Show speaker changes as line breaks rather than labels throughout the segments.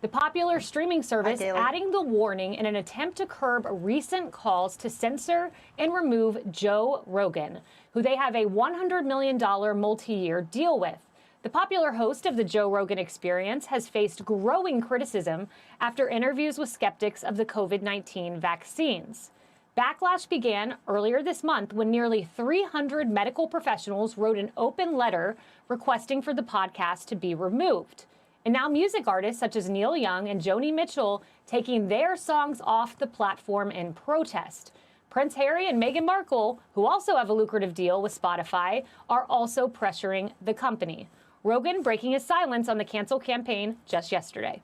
The popular streaming service adding the warning in an attempt to curb recent calls to censor and remove Joe Rogan, who they have a $100 million multi-year deal with. The popular host of the Joe Rogan Experience has faced growing criticism after interviews with skeptics of the COVID-19 vaccines. Backlash began earlier this month when nearly 300 medical professionals wrote an open letter requesting for the podcast to be removed. And now music artists such as Neil Young and Joni Mitchell taking their songs off the platform in protest. Prince Harry and Meghan Markle, who also have a lucrative deal with Spotify, are also pressuring the company. Rogan breaking his silence on the cancel campaign just yesterday.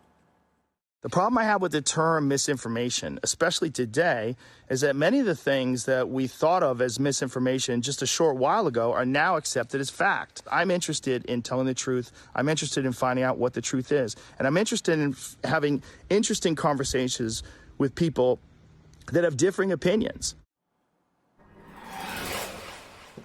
The problem I have with the term misinformation, especially today, is that many of the things that we thought of as misinformation just a short while ago are now accepted as fact. I'm interested in telling the truth. I'm interested in finding out what the truth is. And I'm interested in having interesting conversations with people that have differing opinions.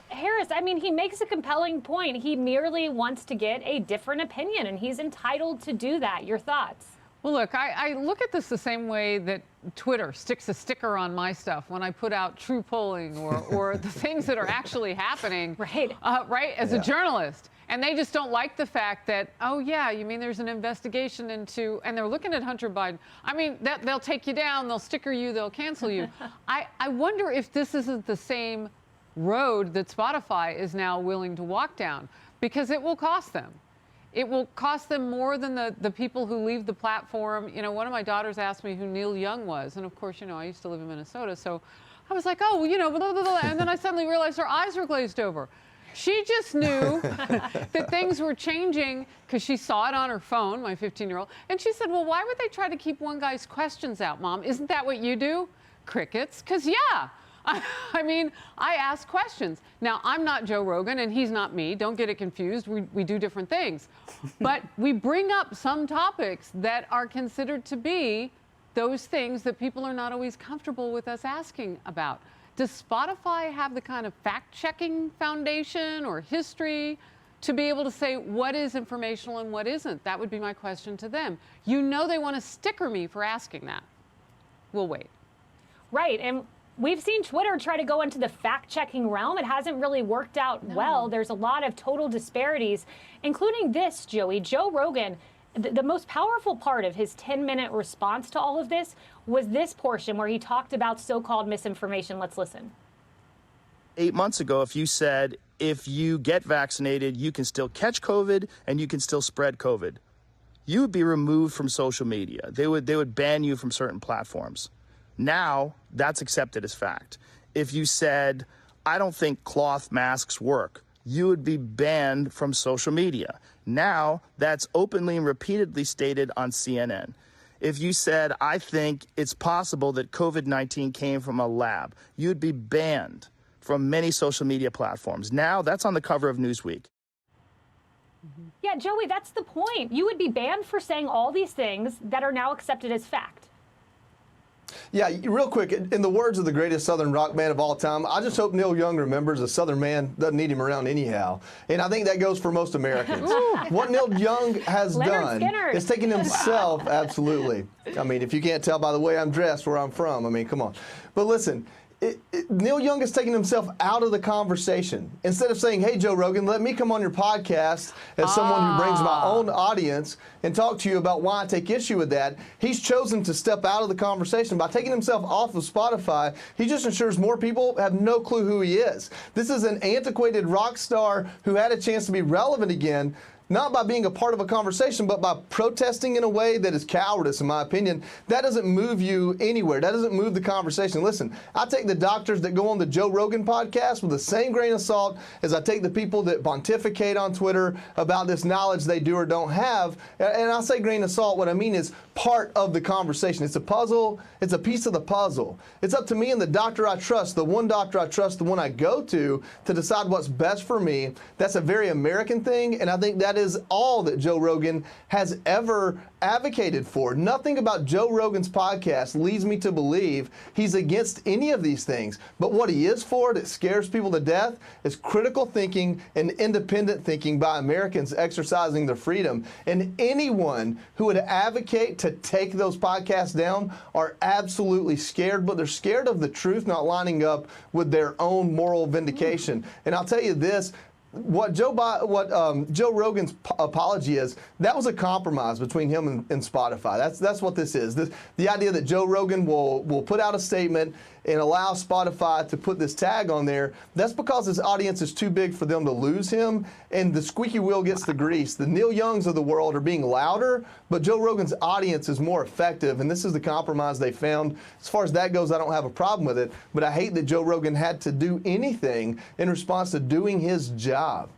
Harris, I mean, he makes a compelling point. He merely wants to get a different opinion, and he's entitled to do that. Your thoughts?
Well, look, I look at this the same way that Twitter sticks a sticker on my stuff when I put out true polling or the things that are actually happening, right, as a journalist. And they just don't like the fact that, oh, yeah, you mean there's an investigation into, and they're looking at Hunter Biden. I mean, they'll take you down, they'll sticker you, they'll cancel you. I wonder if this isn't the same road that Spotify is now willing to walk down, because it will cost them. It will cost them more than the people who leave the platform. You know, one of my daughters asked me who Neil Young was. And of course, you know, I used to live in Minnesota. So I was like, oh, you know, blah, blah, blah. And then I suddenly realized her eyes were glazed over. She just knew that things were changing because she saw it on her phone, my 15-year-old. And she said, well, why would they try to keep one guy's questions out, Mom? Isn't that what you do? Crickets. Because, yeah. I mean, I ask questions. Now, I'm not Joe Rogan, and he's not me. Don't get it confused. We do different things. But we bring up some topics that are considered to be those things that people are not always comfortable with us asking about. Does Spotify have the kind of fact-checking foundation or history to be able to say what is informational and what isn't? That would be my question to them. You know they want to sticker me for asking that. We'll wait.
Right. And we've seen Twitter try to go into the fact-checking realm. It hasn't really worked out well. There's a lot of total disparities, including this, Joey. Joe Rogan, the most powerful part of his 10-minute response to all of this was this portion where he talked about so-called misinformation. Let's listen.
8 months ago, if you said, if you get vaccinated, you can still catch COVID and you can still spread COVID, you would be removed from social media. They would ban you from certain platforms. Now, that's accepted as fact. If you said, I don't think cloth masks work, you would be banned from social media. Now, that's openly and repeatedly stated on CNN. If you said, I think it's possible that COVID-19 came from a lab, you'd be banned from many social media platforms. Now, that's on the cover of Newsweek.
Yeah, Joey, that's the point. You would be banned for saying all these things that are now accepted as fact.
Yeah, real quick, in the words of the greatest Southern rock band of all time, I just hope Neil Young remembers a Southern man doesn't need him around anyhow. And I think that goes for most Americans. What Neil Young has done is taken himself, absolutely. I mean, if you can't tell by the way I'm dressed where I'm from, I mean, come on. But listen, Neil Young has taken himself out of the conversation. Instead of saying, hey, Joe Rogan, let me come on your podcast as someone who brings my own audience and talk to you about why I take issue with that, he's chosen to step out of the conversation. By taking himself off of Spotify, he just ensures more people have no clue who he is. This is an antiquated rock star who had a chance to be relevant again, not by being a part of a conversation, but by protesting in a way that is cowardice, in my opinion. That doesn't move you anywhere. That doesn't move the conversation. Listen, I take the doctors that go on the Joe Rogan podcast with the same grain of salt as I take the people that pontificate on Twitter about this knowledge they do or don't have. And I say grain of salt, what I mean is part of the conversation. It's a puzzle. It's a piece of the puzzle. It's up to me and the doctor I trust, the one doctor I trust, the one I go to decide what's best for me. That's a very American thing, and I think that that is all that Joe Rogan has ever advocated for. Nothing about Joe Rogan's podcast leads me to believe he's against any of these things. But what he is for that scares people to death is critical thinking and independent thinking by Americans exercising their freedom. And anyone who would advocate to take those podcasts down are absolutely scared, but they're scared of the truth not lining up with their own moral vindication. And I'll tell you this, what Joe Rogan's apology is, that was a compromise between him and Spotify. That's what this is. The idea that Joe Rogan will put out a statement and allow Spotify to put this tag on there, that's because his audience is too big for them to lose him, and the squeaky wheel gets the grease. The Neil Youngs of the world are being louder, but Joe Rogan's audience is more effective, and this is the compromise they found. As far as that goes, I don't have a problem with it, but I hate that Joe Rogan had to do anything in response to doing his job.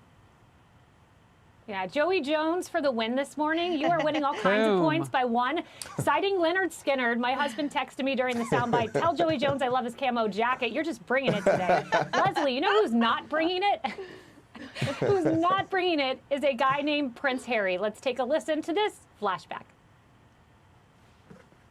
Yeah, Joey Jones for the win this morning. You are winning all kinds of points by one. Citing Leonard Skinner, my husband texted me during the soundbite, tell Joey Jones I love his camo jacket. You're just bringing it today. Leslie, you know who's not bringing it? Who's not bringing it is a guy named Prince Harry. Let's take a listen to this flashback.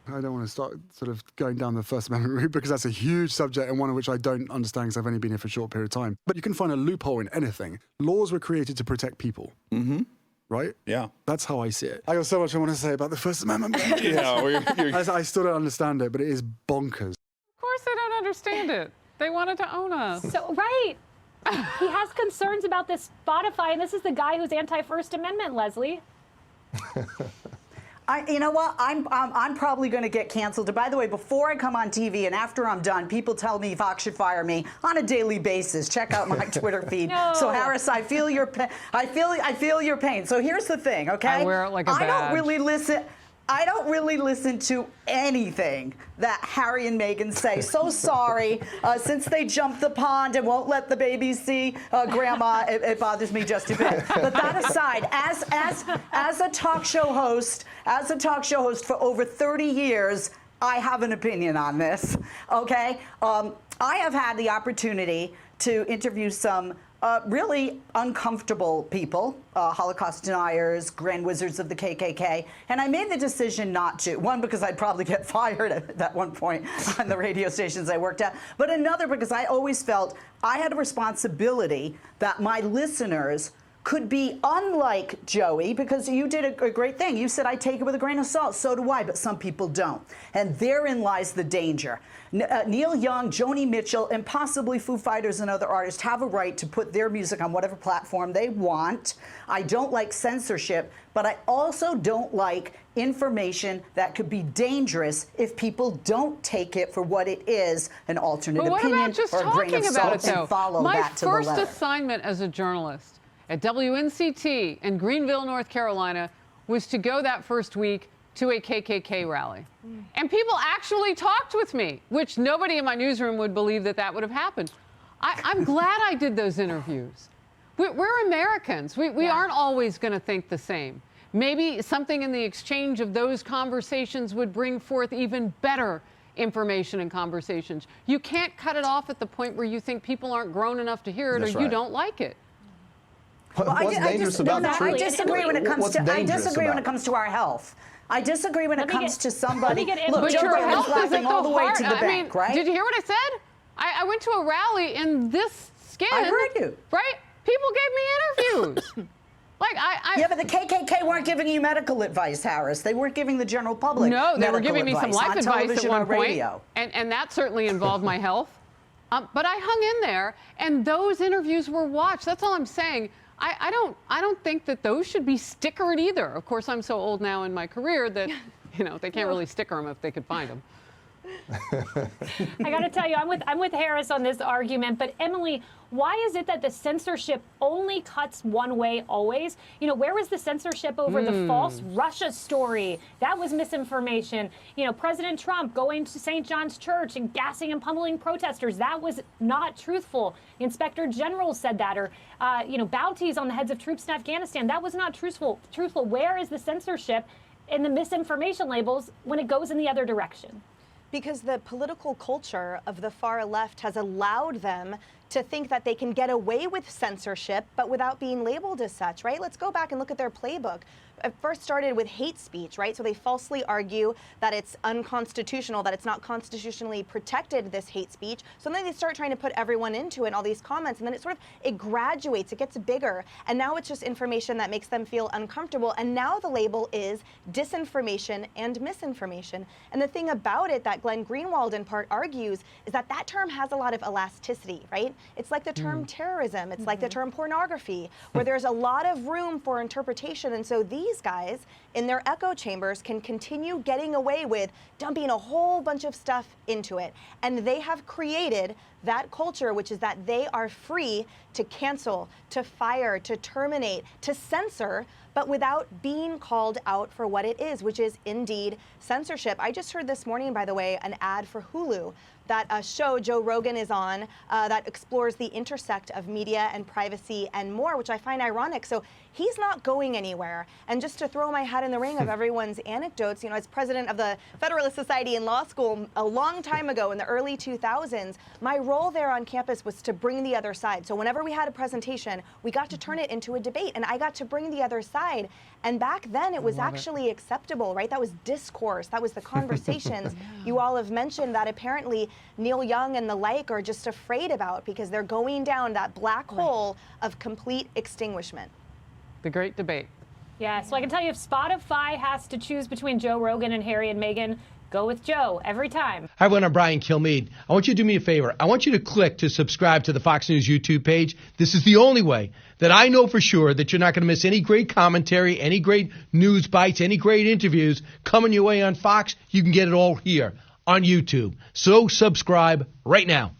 I don't want to start sort of going down the First Amendment route because that's a huge subject and one of which I don't understand because I've only been here for a short period of time. But you can find a loophole in anything. Laws were created to protect people. Mm-hmm. Right?
Yeah.
That's how I see it. I got so much I want to say about the First Amendment.
Yeah,
I still don't understand it, but it is bonkers.
Of course they don't understand it. They wanted to own us.
So, right. He has concerns about this Spotify, and this is the guy who's anti-First Amendment, Leslie.
You know what? I'm probably going to get canceled. By the way, before I come on TV and after I'm done, people tell me Fox should fire me on a daily basis. Check out my Twitter feed.
No.
So Harris, I feel your pain. I feel your pain. So here's the thing, okay?
I wear it like a badge.
I don't really listen to anything that Harry and Meghan say. So sorry. Since they jumped the pond and won't let the babies see Grandma, it bothers me just a bit. But that aside, as a talk show host for over 30 years, I have an opinion on this. Okay, I have had the opportunity to interview some really uncomfortable people, Holocaust deniers, grand wizards of the KKK, and I made the decision not to. One, because I'd probably get fired at one point on the radio stations I worked at, but another because I always felt I had a responsibility that my listeners could be unlike Joey, because you did a great thing. You said, I take it with a grain of salt. So do I, but some people don't. And therein lies the danger. Neil Young, Joni Mitchell, and possibly Foo Fighters and other artists have a right to put their music on whatever platform they want. I don't like censorship, but I also don't like information that could be dangerous if people don't take it for what it is, an alternate opinion or a grain of salt, and follow that to the letter.
My first assignment as a journalist at WNCT in Greenville, North Carolina, was to go that first week to a KKK rally. And people actually talked with me, which nobody in my newsroom would believe that would have happened. I'm glad I did those interviews. We're Americans. We aren't always going to think the same. Maybe something in the exchange of those conversations would bring forth even better information and conversations. You can't cut it off at the point where you think people aren't grown enough to hear it. That's or you don't like it.
What's dangerous about the truth?
I disagree when it comes to our health. I disagree when it comes to somebody. Look, Joe Rogan's laughing all the way to the bank, right?
Did you hear what I said? I went to a rally in this skin.
I heard you.
Right? People gave me interviews.
Yeah, but the KKK weren't giving you medical advice, Harris. They weren't giving the general public
No, they were giving me some life advice at one point.
Radio.
And that certainly involved my health. But I hung in there, and those interviews were watched. That's all I'm saying. I don't think that those should be stickered either. Of course, I'm so old now in my career that, they can't really sticker them if they could find them.
I got to tell you, I'm with Harris on this argument. But Emily, why is it that the censorship only cuts one way always? Where was the censorship over the false Russia story? That was misinformation. President Trump going to St. John's Church and gassing and pummeling protesters. That was not truthful. The Inspector General said that. Or, bounties on the heads of troops in Afghanistan. That was not truthful. Where is the censorship in the misinformation labels when it goes in the other direction?
Because the political culture of the far left has allowed them
to think that they can get away with censorship, but without being labeled as such, right? Let's go back and look at their playbook. It first started with hate speech, right? So they falsely argue that it's unconstitutional, that it's not constitutionally protected, this hate speech. So then they start trying to put everyone into it, all these comments, and then it graduates, it gets bigger. And now it's just information that makes them feel uncomfortable. And now the label is disinformation and misinformation. And the thing about it that Glenn Greenwald in part argues is that that term has a lot of elasticity, right? It's like the term terrorism, it's like the term pornography, where there's a lot of room for interpretation. And so these guys in their echo chambers can continue getting away with dumping a whole bunch of stuff into it. And they have created that culture, which is that they are free to cancel, to fire, to terminate, to censor, but without being called out for what it is, which is indeed censorship. I just heard this morning, by the way, an ad for Hulu, that a show Joe Rogan is on that explores the intersect of media and privacy and more, which I find ironic. So he's not going anywhere. And just to throw my hat in the ring of everyone's anecdotes, you know, as president of the Federalist Society in law school a long time ago in the early 2000s, my role there on campus was to bring the other side. So whenever we had a presentation, we got to turn it into a debate, and I got to bring the other side. And back then it was actually acceptable, right? That was discourse, that was the conversations. You all have mentioned that apparently Neil Young and the like are just afraid about because they're going down that black hole of complete extinguishment.
The great debate.
Yeah, so I can tell you if Spotify has to choose between Joe Rogan and Harry and Meghan, go with Joe every time.
Hi, everyone. I'm Brian Kilmeade. I want you to do me a favor. I want you to click to subscribe to the Fox News YouTube page. This is the only way that I know for sure that you're not going to miss any great commentary, any great news bites, any great interviews coming your way on Fox. You can get it all here on YouTube. So subscribe right now.